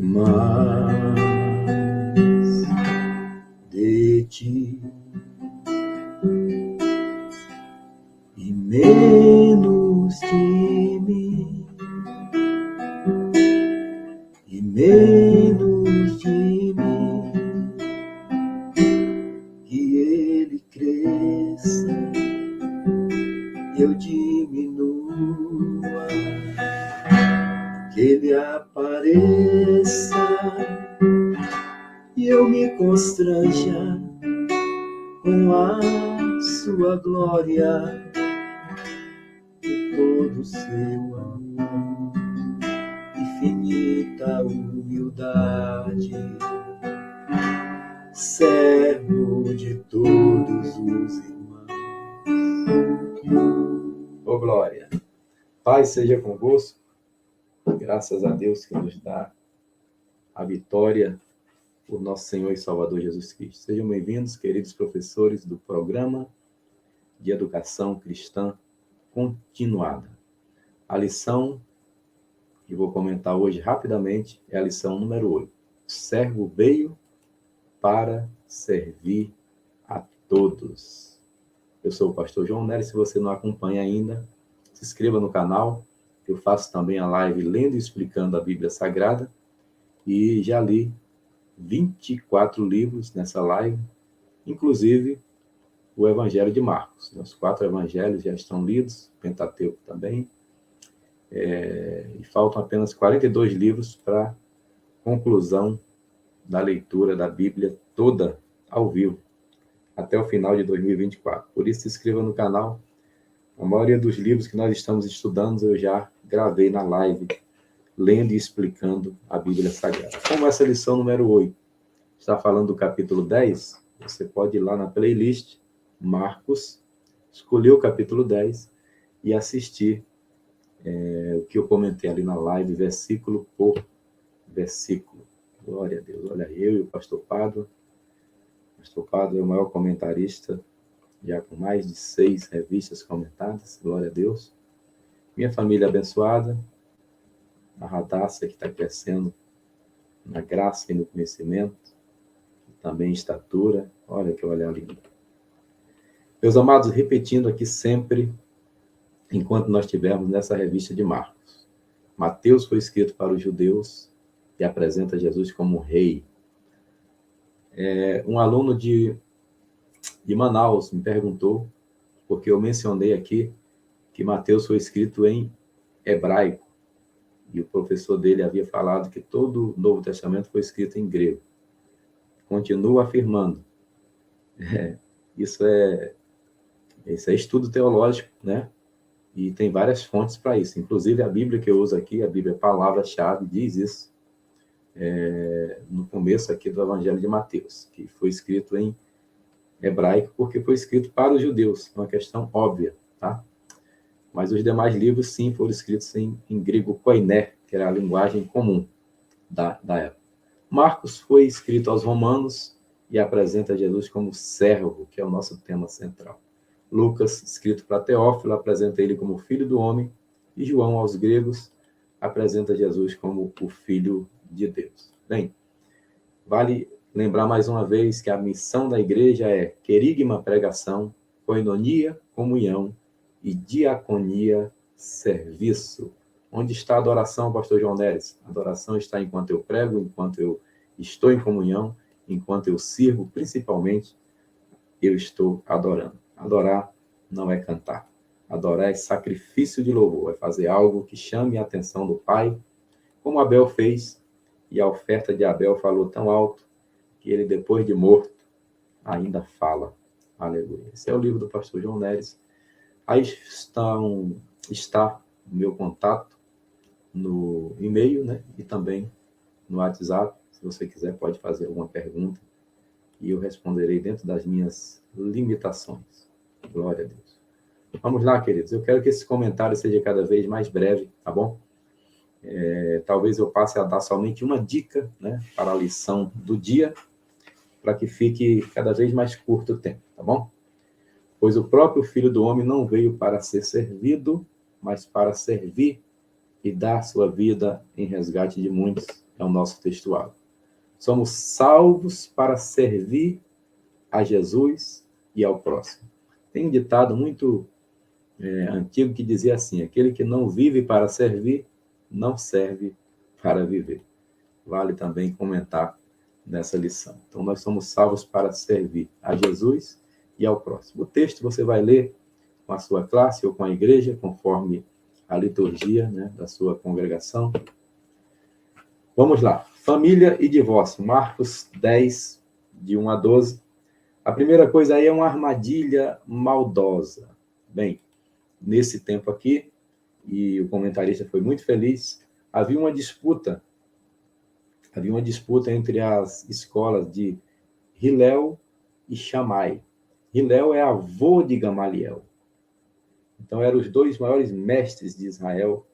mais de ti e menos de mim, e menos de mim, que ele cresça, eu diminua, que ele apareça e eu me constranja com a sua glória e todo o seu amor, infinita humildade, servo de todos os irmãos. Ô glória! Paz seja convosco, graças a Deus que nos dá a vitória por nosso Senhor e Salvador Jesus Cristo. Sejam bem-vindos, queridos professores do programa de Educação Cristã Continuada. A lição que vou comentar hoje rapidamente é a lição número 8. O servo veio para servir a todos. Eu sou o pastor João Nery. Se você não acompanha ainda, se inscreva no canal. Eu faço também a live lendo e explicando a Bíblia Sagrada. E já li 24 livros nessa live, inclusive o Evangelho de Marcos. Os 4 evangelhos já estão lidos, Pentateuco também. E faltam apenas 42 livros para conclusão da leitura da Bíblia toda ao vivo, até o final de 2024. Por isso, se inscreva no canal. A maioria dos livros que nós estamos estudando, eu já gravei na live, lendo e explicando a Bíblia Sagrada. Como essa lição número 8 está falando do capítulo 10, você pode ir lá na playlist Marcos, escolher o capítulo 10 e assistir o que eu comentei ali na live, versículo por versículo. Glória a Deus. Olha, eu e o pastor Pádua. O pastor Pádua é o maior comentarista, já com mais de 6 revistas comentadas. Glória a Deus. Minha família abençoada, a Radassa, que está crescendo na graça e no conhecimento, também estatura. Olha que olhar lindo. Meus amados, repetindo aqui sempre, enquanto nós estivermos nessa revista de Marcos. Mateus foi escrito para os judeus e apresenta Jesus como rei. Um aluno de Manaus me perguntou, porque eu mencionei aqui que Mateus foi escrito em hebraico, e o professor dele havia falado que todo o Novo Testamento foi escrito em grego. Continuo afirmando. Isso é estudo teológico, né? E tem várias fontes para isso. Inclusive, a Bíblia que eu uso aqui, a Bíblia Palavra-chave, diz isso no começo aqui do Evangelho de Mateus, que foi escrito em hebraico porque foi escrito para os judeus. É uma questão óbvia, tá? Mas os demais livros, sim, foram escritos em grego koiné, que era a linguagem comum da época. Marcos foi escrito aos romanos e apresenta Jesus como servo, que é o nosso tema central. Lucas, escrito para Teófilo, apresenta ele como filho do homem, e João, aos gregos, apresenta Jesus como o Filho de Deus. Bem, vale lembrar mais uma vez que a missão da igreja é querigma, pregação, koinonia, comunhão, e diaconia, serviço. Onde está a adoração, pastor João Neres? A adoração está enquanto eu prego, enquanto eu estou em comunhão, enquanto eu sirvo, principalmente, eu estou adorando. Adorar não é cantar. Adorar é sacrifício de louvor, é fazer algo que chame a atenção do Pai, como Abel fez, e a oferta de Abel falou tão alto que ele, depois de morto, ainda fala. Aleluia. Esse é o livro do pastor João Neres. Aí está o meu contato no e-mail, né? E também no WhatsApp. Se você quiser, pode fazer alguma pergunta e eu responderei dentro das minhas limitações. Glória a Deus. Vamos lá, queridos. Eu quero que esse comentário seja cada vez mais breve, tá bom? Talvez eu passe a dar somente uma dica, né, para a lição do dia, para que fique cada vez mais curto o tempo, tá bom? Pois o próprio Filho do Homem não veio para ser servido, mas para servir e dar sua vida em resgate de muitos, é o nosso textual. Somos salvos para servir a Jesus e ao próximo. Tem um ditado muito antigo que dizia assim: aquele que não vive para servir, não serve para viver. Vale também comentar nessa lição. Então, nós somos salvos para servir a Jesus e ao próximo. O texto você vai ler com a sua classe ou com a igreja, conforme a liturgia, né, da sua congregação. Vamos lá. Família e divórcio. Marcos 10, de 1 a 12. A primeira coisa aí é uma armadilha maldosa. Bem, nesse tempo aqui, e o comentarista foi muito feliz, havia uma disputa entre as escolas de Hilel e Shammai. Hilel é avô de Gamaliel. Então, eram os dois maiores mestres de Israel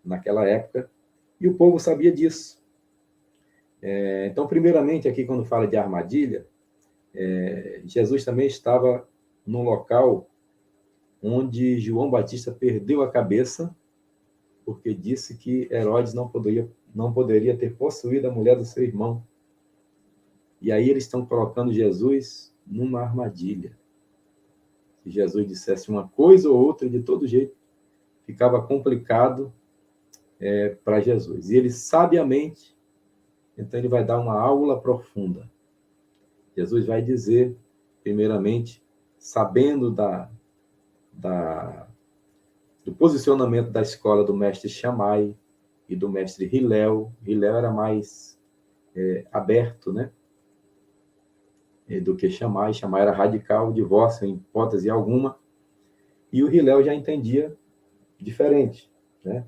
naquela época, e o povo sabia disso. Então, primeiramente, aqui quando fala de armadilha, Jesus também estava num local onde João Batista perdeu a cabeça, porque disse que Herodes não poderia ter possuído a mulher do seu irmão. E aí eles estão colocando Jesus numa armadilha. Se Jesus dissesse uma coisa ou outra, de todo jeito, ficava complicado para Jesus. E ele, sabiamente, então ele vai dar uma aula profunda. Jesus vai dizer, primeiramente, sabendo do posicionamento da escola do mestre Shammai e do mestre Hilel. Hilel era mais aberto, né? Do que Shammai. Shammai era radical, divórcio em hipótese alguma. E o Hilel já entendia diferente, né?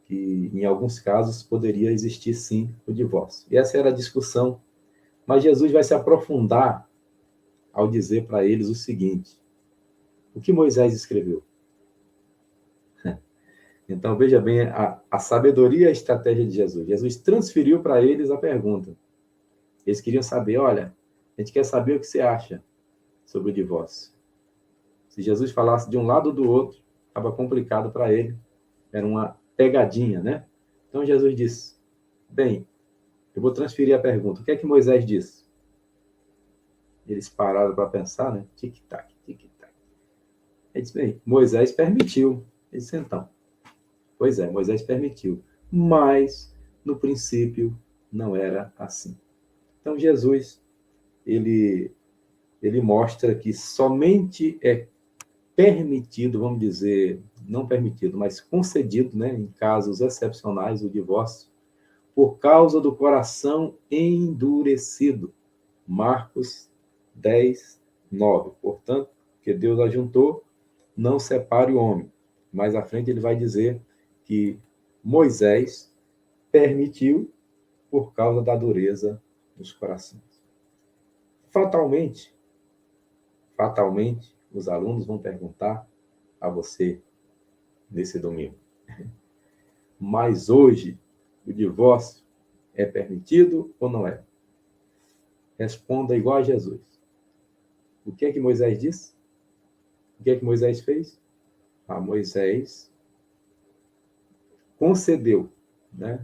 Que em alguns casos poderia existir sim o divórcio. E essa era a discussão. Mas Jesus vai se aprofundar ao dizer para eles o seguinte: o que Moisés escreveu? Então, veja bem a sabedoria e a estratégia de Jesus. Jesus transferiu para eles a pergunta. Eles queriam saber, olha, a gente quer saber o que você acha sobre o divórcio. Se Jesus falasse de um lado ou do outro, estava complicado para ele. Era uma pegadinha, né? Então, Jesus disse, bem, eu vou transferir a pergunta. O que é que Moisés disse? Eles pararam para pensar, né? Tic-tac, tic-tac. Ele disse, bem, Moisés permitiu. Ele disse, então, pois é, Moisés permitiu. Mas, no princípio, não era assim. Então, Jesus, ele mostra que somente é permitido, vamos dizer, não permitido, mas concedido, né, em casos excepcionais, o divórcio, por causa do coração endurecido. Marcos 10, 9. Portanto, que Deus ajuntou, não separe o homem. Mais à frente ele vai dizer que Moisés permitiu por causa da dureza dos corações. Fatalmente, os alunos vão perguntar a você nesse domingo: mas hoje o divórcio é permitido ou não é? Responda igual a Jesus. O que é que Moisés disse? O que é que Moisés fez? Moisés concedeu, né?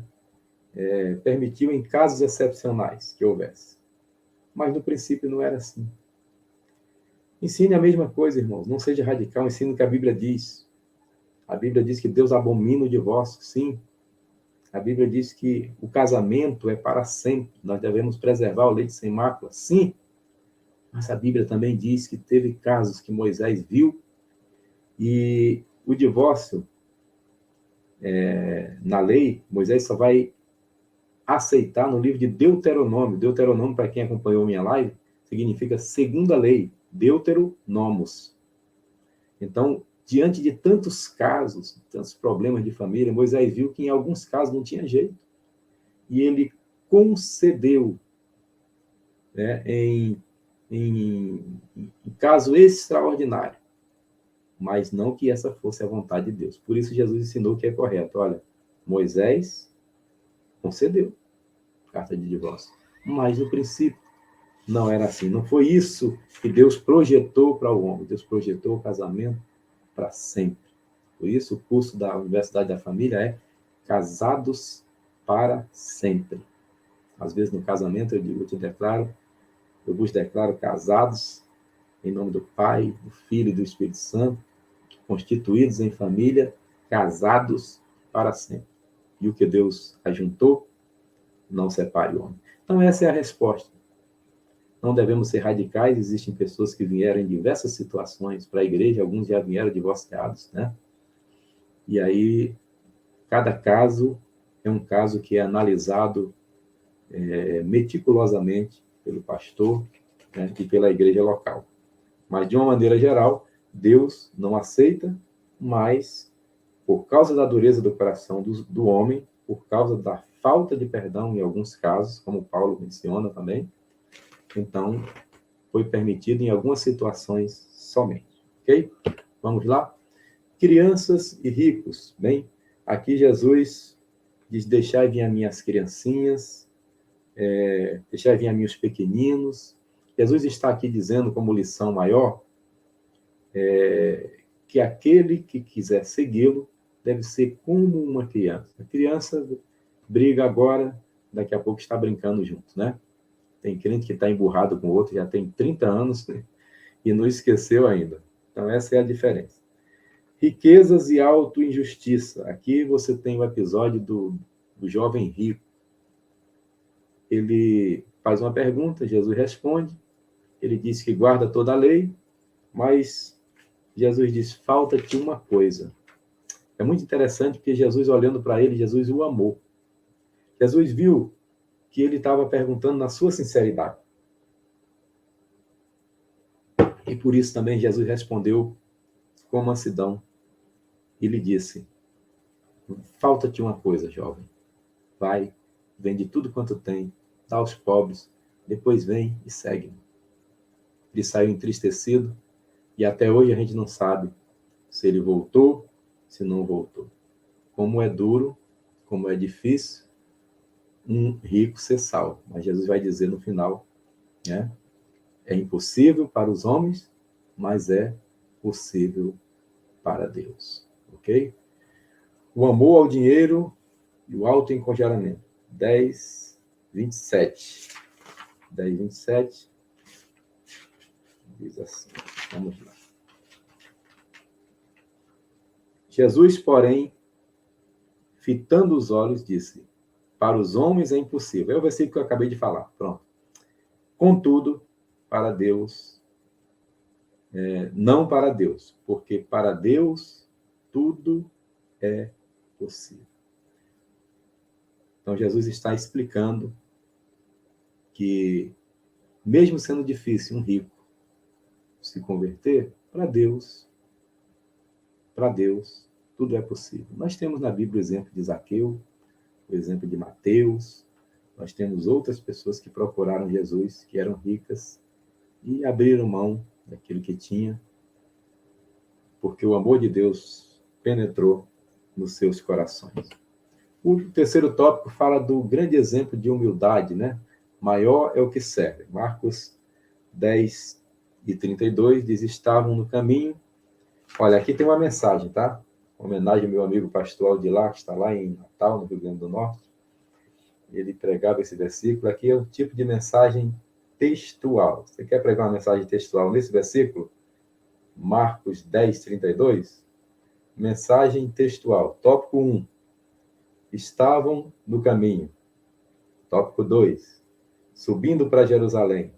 Permitiu em casos excepcionais que houvesse. Mas no princípio não era assim. Ensine a mesma coisa, irmãos. Não seja radical, ensine o que a Bíblia diz. A Bíblia diz que Deus abomina o divórcio, sim. A Bíblia diz que o casamento é para sempre. Nós devemos preservar o leite sem mácula, sim. Mas a Bíblia também diz que teve casos que Moisés viu e o divórcio, na lei, Moisés só vai aceitar no livro de Deuteronômio. Deuteronômio, para quem acompanhou minha live, significa segunda lei, Deuteronomos. Então, diante de tantos casos, tantos problemas de família, Moisés viu que em alguns casos não tinha jeito. E ele concedeu, né, em caso extraordinário. Mas não que essa fosse a vontade de Deus. Por isso Jesus ensinou que é correto. Olha, Moisés concedeu carta de divórcio. Mas no princípio não era assim. Não foi isso que Deus projetou para o homem. Deus projetou o casamento para sempre. Por isso o curso da Universidade da Família é casados para sempre. Às vezes no casamento eu vos declaro casados em nome do Pai, do Filho e do Espírito Santo, constituídos em família, casados para sempre. E o que Deus ajuntou, não separe o homem. Então essa é a resposta. Não devemos ser radicais, existem pessoas que vieram em diversas situações para a igreja, alguns já vieram divorciados, né? E aí, cada caso é um caso que é analisado meticulosamente pelo pastor, né, e pela igreja local. Mas, de uma maneira geral, Deus não aceita, mas, por causa da dureza do coração do homem, por causa da falta de perdão em alguns casos, como Paulo menciona também, então, foi permitido em algumas situações somente. Ok? Vamos lá? Crianças e ricos. Bem, aqui Jesus diz, deixai vir a minhas criancinhas, deixai vir a meus pequeninos. Jesus está aqui dizendo como lição maior que aquele que quiser segui-lo deve ser como uma criança. A criança briga agora, daqui a pouco está brincando junto, né? Tem crente que está emburrado com o outro, já tem 30 anos, né? E não esqueceu ainda. Então, essa é a diferença. Riquezas e auto-injustiça. Aqui você tem o episódio do jovem rico. Ele faz uma pergunta, Jesus responde, ele diz que guarda toda a lei, mas Jesus diz, falta-te uma coisa. É muito interessante porque Jesus, olhando para ele, Jesus o amou. Jesus viu que ele estava perguntando na sua sinceridade. E por isso também Jesus respondeu com mansidão e lhe disse, falta-te uma coisa, jovem. Vai, vende tudo quanto tem, dá aos pobres, depois vem e segue-me. Ele saiu entristecido e até hoje a gente não sabe se ele voltou, se não voltou. Como é duro, como é difícil um rico ser salvo. Mas Jesus vai dizer no final, né? É impossível para os homens, mas é possível para Deus. Ok? O amor ao dinheiro e o autoencorajamento. 10:27. 10:27. Diz assim. Vamos lá. Jesus, porém, fitando os olhos, disse, para os homens é impossível. É o versículo que eu acabei de falar. Pronto. Contudo, para Deus, não para Deus, porque para Deus tudo é possível. Então, Jesus está explicando que, mesmo sendo difícil um rico se converter, para Deus, tudo é possível. Nós temos na Bíblia o exemplo de Zaqueu, o exemplo de Mateus, nós temos outras pessoas que procuraram Jesus, que eram ricas, e abriram mão daquilo que tinha, porque o amor de Deus penetrou nos seus corações. O terceiro tópico fala do grande exemplo de humildade, né? Maior é o que serve. Marcos 10:32 diz, estavam no caminho. Olha, aqui tem uma mensagem, tá? Uma homenagem ao meu amigo pastor Aldilar, que está lá em Natal, no Rio Grande do Norte. Ele pregava esse versículo. Aqui é um tipo de mensagem textual. Você quer pregar uma mensagem textual nesse versículo? Marcos 10:32? Mensagem textual. Tópico 1. Estavam no caminho. Tópico 2. Subindo para Jerusalém.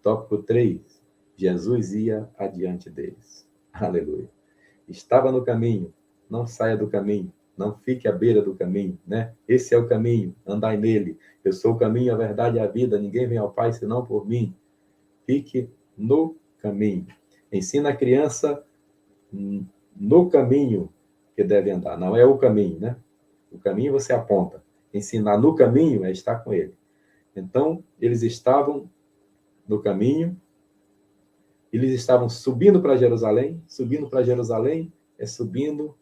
Tópico 3. Jesus ia adiante deles. Aleluia. Estava no caminho. Não saia do caminho. Não fique à beira do caminho, né? Esse é o caminho. Andai nele. Eu sou o caminho, a verdade e a vida. Ninguém vem ao Pai senão por mim. Fique no caminho. Ensina a criança no caminho que deve andar. Não é o caminho, né? O caminho você aponta. Ensinar no caminho é estar com ele. Então, eles estavam no caminho, eles estavam subindo para Jerusalém. Subindo para Jerusalém é subindo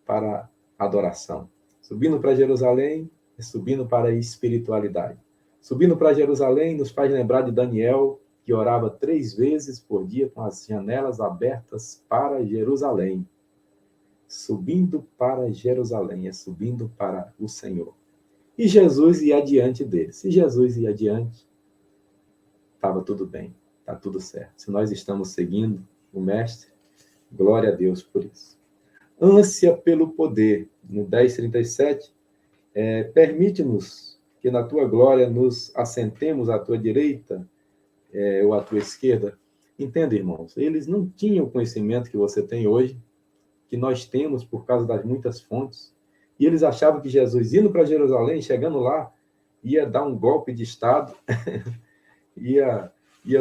para a adoração. Subindo para Jerusalém é subindo para a espiritualidade. Subindo para Jerusalém nos faz lembrar de Daniel, que orava 3 vezes por dia com as janelas abertas para Jerusalém. subindo para Jerusalém, é subindo para o Senhor. E Jesus ia adiante dele. Se Jesus ia adiante, estava tudo bem, está tudo certo. Se nós estamos seguindo o Mestre, glória a Deus por isso. Ânsia pelo poder. No 10:37, permite-nos que na tua glória nos assentemos à tua direita ou à tua esquerda. Entenda, irmãos, eles não tinham o conhecimento que você tem hoje, que nós temos por causa das muitas fontes, e eles achavam que Jesus, indo para Jerusalém, chegando lá, ia dar um golpe de Estado, ia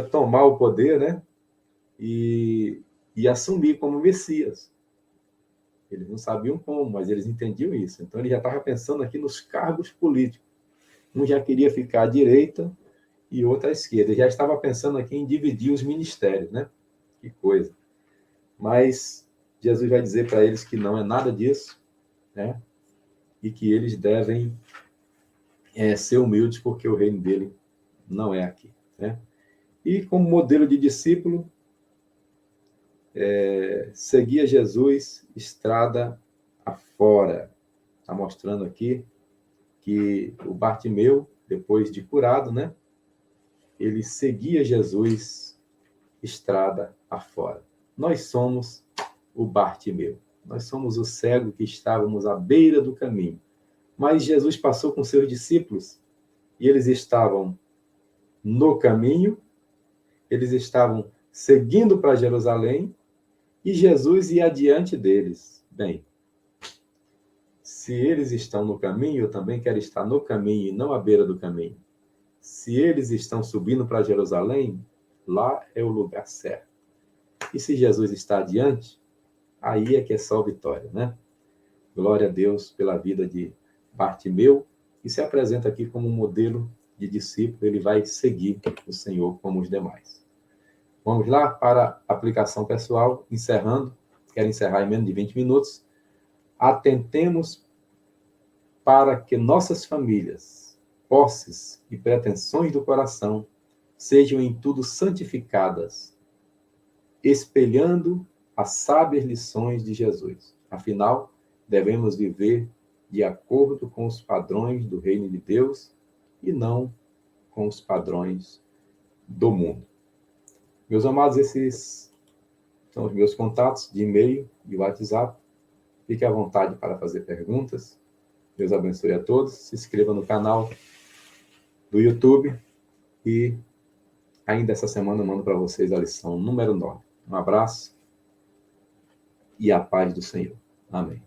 tomar o poder, né? E assumir como Messias. Eles não sabiam como, mas eles entendiam isso. Então, ele já estava pensando aqui nos cargos políticos. Um já queria ficar à direita e outro à esquerda. Ele já estava pensando aqui em dividir os ministérios, né? Que coisa. Mas Jesus vai dizer para eles que não é nada disso, né? E que eles devem ser humildes, porque o reino dele não é aqui, né? E como modelo de discípulo, seguia Jesus estrada afora. Está mostrando aqui que o Bartimeu, depois de curado, né? Ele seguia Jesus estrada afora. Nós somos o Bartimeu. Nós somos o cego que estávamos à beira do caminho. Mas Jesus passou com seus discípulos e eles estavam no caminho, eles estavam seguindo para Jerusalém e Jesus ia adiante deles. Bem, se eles estão no caminho, eu também quero estar no caminho e não à beira do caminho. Se eles estão subindo para Jerusalém, lá é o lugar certo. E se Jesus está adiante, aí é que é só vitória, né? Glória a Deus pela vida de Bartimeu, que se apresenta aqui como um modelo de discípulo, ele vai seguir o Senhor como os demais. Vamos lá para a aplicação pessoal, encerrando, quero encerrar em menos de 20 minutos. Atentemos para que nossas famílias, posses e pretensões do coração sejam em tudo santificadas, espelhando as sábias lições de Jesus. Afinal, devemos viver de acordo com os padrões do reino de Deus e não com os padrões do mundo. Meus amados, esses são os meus contatos de e-mail e WhatsApp. Fique à vontade para fazer perguntas. Deus abençoe a todos. Se inscreva no canal do YouTube e ainda essa semana eu mando para vocês a lição número 9. Um abraço e a paz do Senhor. Amém.